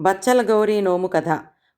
బచ్చల గౌరి నోము కథ.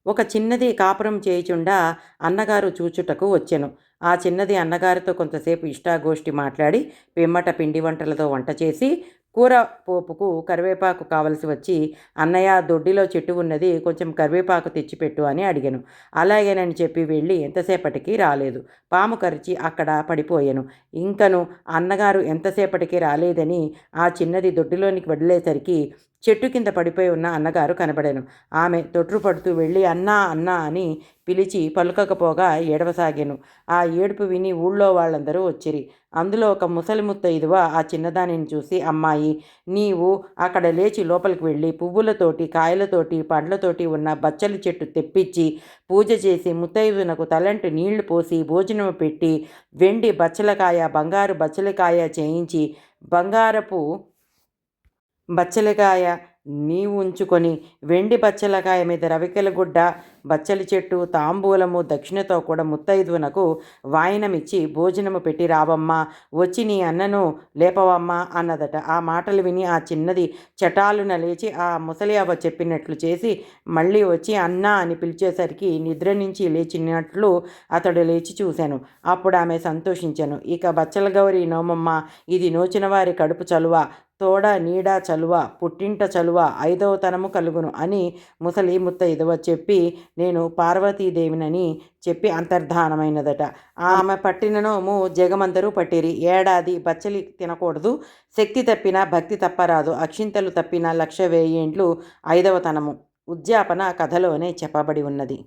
ఒక చిన్నది కాపురం చేయుచుండా అన్నగారు చూచుటకు వచ్చెను. ఆ చిన్నది అన్నగారితో కొంతసేపు ఇష్టాగోష్ఠి మాట్లాడి పిమ్మట పిండి వంటలతో వంట చేసి కూర పోపుకు కరివేపాకు కావలసి వచ్చి, అన్నయ్య దొడ్డిలో చెట్టు ఉన్నది, కొంచెం కరివేపాకు తెచ్చిపెట్టు అని అడిగాను. అలాగేనని చెప్పి వెళ్ళి ఎంతసేపటికి రాలేదు. పాము కరిచి అక్కడ పడిపోయాను. ఇంకను అన్నగారు ఎంతసేపటికి రాలేదని ఆ చిన్నది దొడ్డిలోనికి వదిలేసరికి చెట్టు కింద పడిపోయి ఉన్న అన్నగారు కనబడాను. ఆమె తొట్రుపడుతూ వెళ్ళి అన్నా అన్నా అని పిలిచి పలుకకపోగా ఏడవసాగాను. ఆ ఏడుపు విని ఊళ్ళో వాళ్ళందరూ వచ్చిరి. అందులో ఒక ముసలి ముత్తైదువ ఆ చిన్నదానిని చూసి, అమ్మాయి, నీవు అక్కడ లేచి లోపలికి వెళ్ళి పువ్వులతోటి, కాయలతోటి, పండ్లతోటి ఉన్న బచ్చలి చెట్టు తెప్పించి పూజ చేసి ముత్తైదునకు తలంటి నీళ్లు పోసి భోజనము పెట్టి వెండి బచ్చలకాయ, బంగారు బచ్చలకాయ చేయించి బంగారపు బచ్చలికాయ నీవు ఉంచుకొని వెండి బచ్చలకాయ మీద రవికెల గుడ్డ, బచ్చలి చెట్టు, తాంబూలము దక్షిణతో కూడా ముత్తైదువునకు వాయినమిచ్చి భోజనము పెట్టి రావమ్మా, వచ్చి నీ అన్నను లేపవమ్మా అన్నదట. ఆ మాటలు విని ఆ చిన్నది చటాలున లేచి ఆ ముసలి అవ్వ చెప్పినట్లు చేసి మళ్ళీ వచ్చి అన్నా అని పిలిచేసరికి నిద్ర నుంచి లేచినట్లు అతడు లేచి చూశాను. అప్పుడు ఆమె సంతోషించాను. ఇక బచ్చల గౌరి నోమమ్మ, ఇది నోచిన వారి కడుపు చలువ, తోడ నీడ చలువ, పుట్టింట చలువ, ఐదవ తనము కలుగును అని ముసలి ముత్తైదువ చెప్పి నేను పార్వతీదేవినని చెప్పి అంతర్ధానమైనదట. ఆమె పట్టిన నోము జగమందరూ పట్టిరి. ఏడాది బచ్చలి తినకూడదు, శక్తి తప్పిన భక్తి తప్పరాదు, అక్షింతలు తప్పిన 1,00,000 ఏండ్లు ఐదవ తనము. ఉద్యాపన కథలోనే చెప్పబడి ఉన్నది.